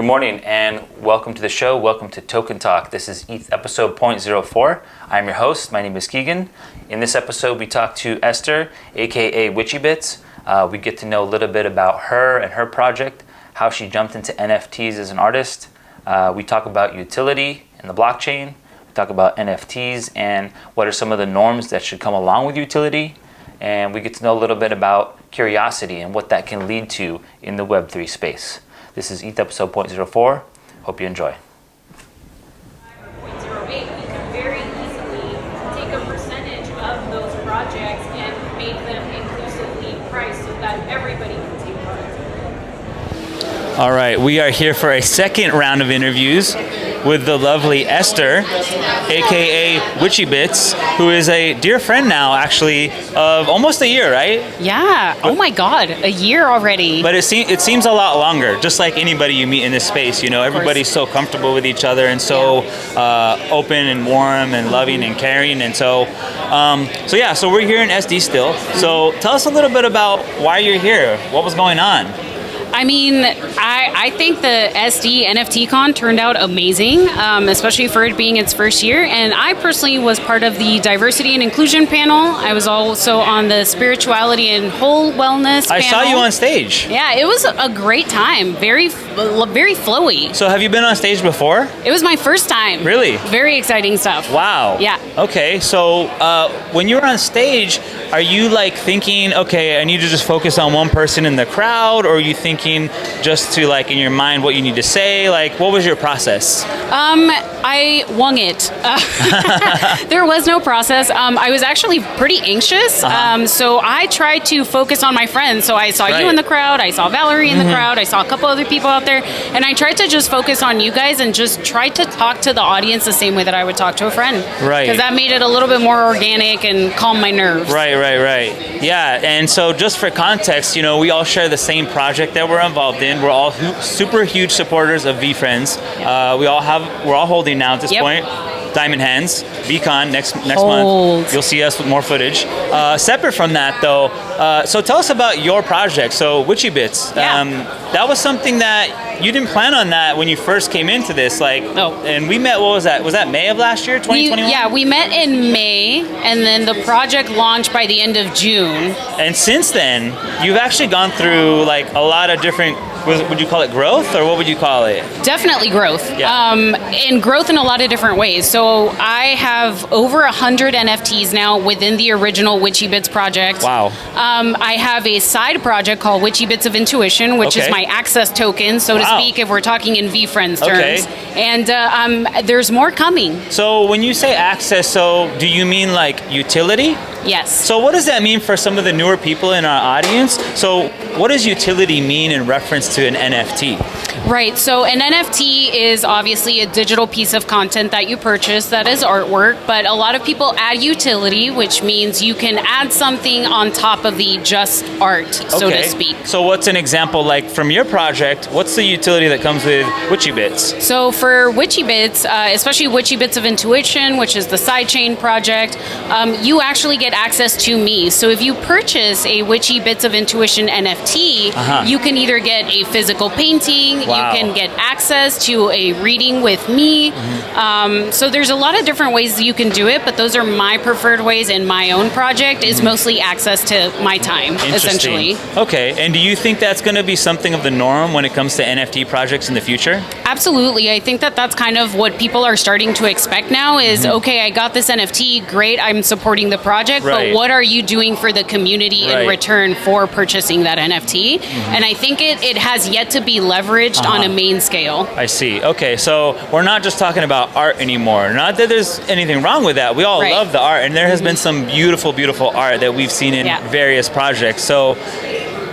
Good morning and welcome to the show. Welcome to TokenTalk. This is ETH episode 0.04. I'm your host. My name is Keegan. In this episode, we talk to Ester, aka WitchyBits. We get to know a little bit about her and her project, how she jumped into NFTs as an artist. We talk about utility in the blockchain. We talk about NFTs and what are some of the norms that should come along with utility. And we get to know a little bit about curiosity and what that can lead to in the Web3 space. This is ETH episode 0.04. Hope you enjoy. 0.08, we can very easily take a percentage of those projects and make them inclusively priced so that everybody can take part. All right, we are here for a second round of interviews with the lovely Ester, aka WitchyBits, who is a dear friend now, actually, of almost a year, right? Yeah. Oh my God, a year already. But it seems a lot longer. Just like anybody you meet in this space, you know, everybody's so comfortable with each other and so open and warm and loving and caring, and so we're here in SD still. So tell us a little bit about why you're here. What was going on? I mean, I think the SD NFT Con turned out amazing, especially for it being its first year. And I personally was part of the diversity and inclusion panel. I was also on the spirituality and whole wellness panel. I saw you on stage. Yeah, it was a great time. Very flowy. So have you been on stage before? It was my first time. Really? Very exciting stuff. Wow. Yeah. Okay, so when you were on stage, are you like thinking, okay, I need to just focus on one person in the crowd, or are you thinking just to like in your mind what you need to say? Like, what was your process? I wung it. There was no process. I was actually pretty anxious. So I tried to focus on my friends. So I saw you in the crowd. I saw Valerie in the crowd. I saw a couple other people out there. And I tried to just focus on you guys and just try to talk to the audience the same way that I would talk to a friend. Right. Because that made it a little bit more organic and calm my nerves. Right. Yeah, and so just for context, you know, we all share the same project that we're involved in. We're all super huge supporters of VFriends. We're all holding now at this point. Diamond Hands, VCon next month. You'll see us with more footage. Separate from that, though, so tell us about your project. So WitchyBits, that was something that you didn't plan on that when you first came into this. And we met. What was that? Was that May of last year, 2021? We met in May, and then the project launched by the end of June. And since then, you've actually gone through like a lot of different. Would you call it growth, or what would you call it? Definitely growth. Yeah. And growth in a lot of different ways. So I have over 100 NFTs now within the original WitchyBits project. Wow. I have a side project called WitchyBits of Intuition, which is my access token, so to speak, if we're talking in VFriends terms. And there's more coming. So when you say access, so do you mean like utility? Yes. So what does that mean for some of the newer people in our audience? So what does utility mean in reference to an NFT? Right, so an NFT is obviously a digital piece of content that you purchase that is artwork, but a lot of people add utility, which means you can add something on top of the just art, so to speak. So what's an example, like from your project, what's the utility that comes with WitchyBits? So for WitchyBits, especially WitchyBits of Intuition, which is the sidechain project, you actually get access to me. So if you purchase a WitchyBits of Intuition NFT, you can either get a physical painting, you can get access to a reading with me. So there's a lot of different ways you can do it, but those are my preferred ways in my own project is mostly access to my time, essentially. Okay, and do you think that's going to be something of the norm when it comes to NFT projects in the future? Absolutely. I think that that's kind of what people are starting to expect now is, okay, I got this NFT, great, I'm supporting the project, but what are you doing for the community in return for purchasing that NFT? And I think it has yet to be leveraged on a main scale. I see. Okay, so we're not just talking about art anymore. Not that there's anything wrong with that. We all love the art, and there has been some beautiful, beautiful art that we've seen in various projects. So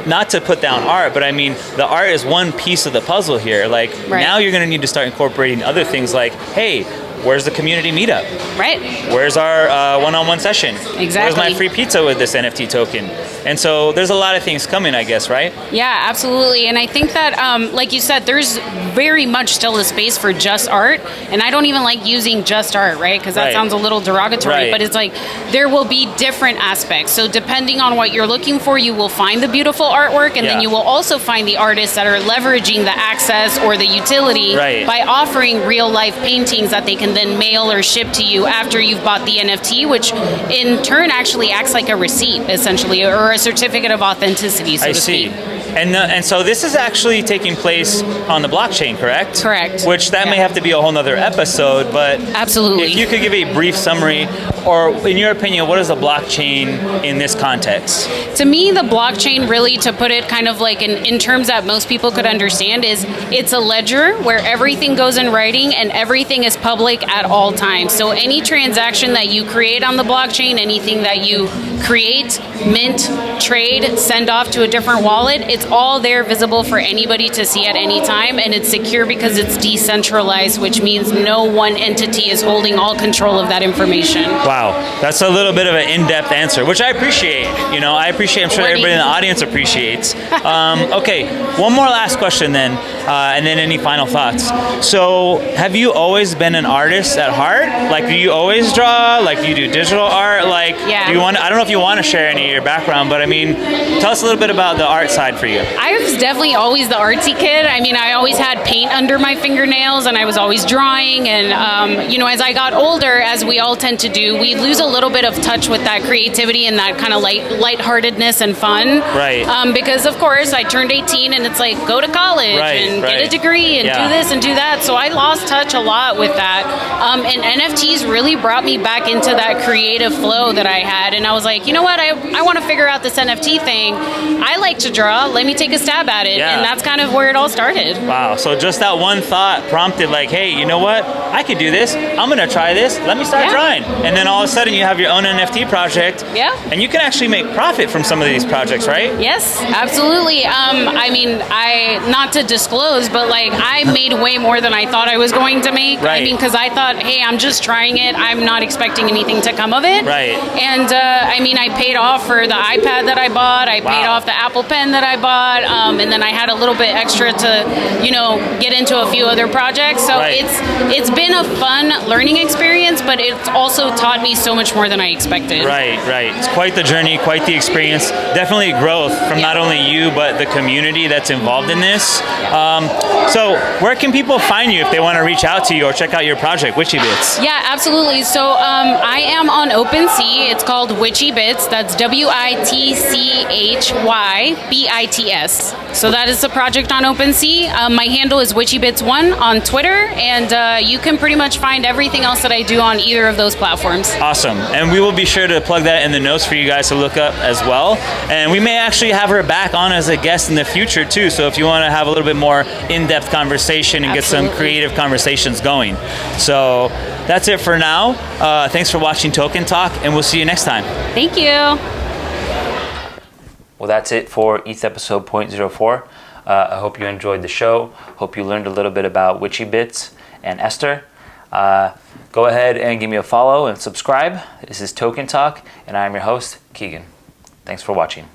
not to put down art, but I mean, the art is one piece of the puzzle here. Like now you're going to need to start incorporating other things like, hey, where's the community meetup? Right. Where's our one-on-one session? Exactly. Where's my free pizza with this NFT token? And so there's a lot of things coming, I guess, right? Yeah, absolutely. And I think that, like you said, there's very much still a space for just art. And I don't even like using just art, right? Because that sounds a little derogatory. Right. But it's like there will be different aspects. So depending on what you're looking for, you will find the beautiful artwork. And then you will also find the artists that are leveraging the access or the utility by offering real life paintings that they can then mail or ship to you after you've bought the NFT, which in turn actually acts like a receipt, essentially, or a certificate of authenticity, so to speak. And so this is actually taking place on the blockchain, correct? Correct. Which that may have to be a whole nother episode, but absolutely. If you could give a brief summary, or in your opinion, what is the blockchain in this context? To me, the blockchain, really, to put it kind of like in terms that most people could understand, is it's a ledger where everything goes in writing and everything is public at all times. So any transaction that you create on the blockchain, anything that you create, mint, trade, send off to a different wallet, it's all there visible for anybody to see at any time, and it's secure because it's decentralized, which means no one entity is holding all control of that information. Wow, that's a little bit of an in-depth answer, which I appreciate. I'm sure everybody in the audience appreciates. Okay, one more last question then, and then any final thoughts. So, have you always been an artist at heart? Like, do you always draw? Like, do you do digital art? Like, do you want? I don't know if you want to share any of your background, but I mean, tell us a little bit about the art side for you. I was definitely always the artsy kid. I mean, I always had paint under my fingernails, and I was always drawing. And as I got older, as we all tend to do, we lose a little bit of touch with that creativity and that kind of lightheartedness and fun. Right. Because of course I turned 18, and it's like go to college and get a degree and do this and do that. So I lost touch a lot with that. And NFTs really brought me back into that creative flow that I had. And I was like, you know what? I want to figure out this NFT thing. I like to draw. Let me take a stab at it. And that's kind of where it all started. Wow. So just that one thought prompted like, hey, you know what? I could do this. I'm going to try this. Let me start drawing. And then all of a sudden you have your own NFT project. Yeah. And you can actually make profit from some of these projects, right? Yes, absolutely. I mean, not to disclose, but like I made way more than I thought I was going to make. Right. I mean, because I thought, hey, I'm just trying it. I'm not expecting anything to come of it. Right. And I mean, I paid off for the iPad that I bought. I paid off the Apple Pen that I bought. And then I had a little bit extra to, get into a few other projects. So it's been a fun learning experience, but it's also taught me so much more than I expected. Right. It's quite the journey, quite the experience. Definitely growth from not only you, but the community that's involved in this. So where can people find you if they want to reach out to you or check out your project, WitchyBits? Yeah, absolutely. So I am on OpenSea. It's called WitchyBits. That's WITCHYBITS. So that is the project on OpenSea. My handle is WitchyBits1 on Twitter, and you can pretty much find everything else that I do on either of those platforms. Awesome. And we will be sure to plug that in the notes for you guys to look up as well. And we may actually have her back on as a guest in the future too. So if you want to have a little bit more in-depth conversation and get some creative conversations going. So that's it for now. Thanks for watching Token Talk, and we'll see you next time. Thank you. Well, that's it for ETH episode 0.04. I hope you enjoyed the show. Hope you learned a little bit about WitchyBits and Ester. Go ahead and give me a follow and subscribe. This is Token Talk, and I'm your host, Keegan. Thanks for watching.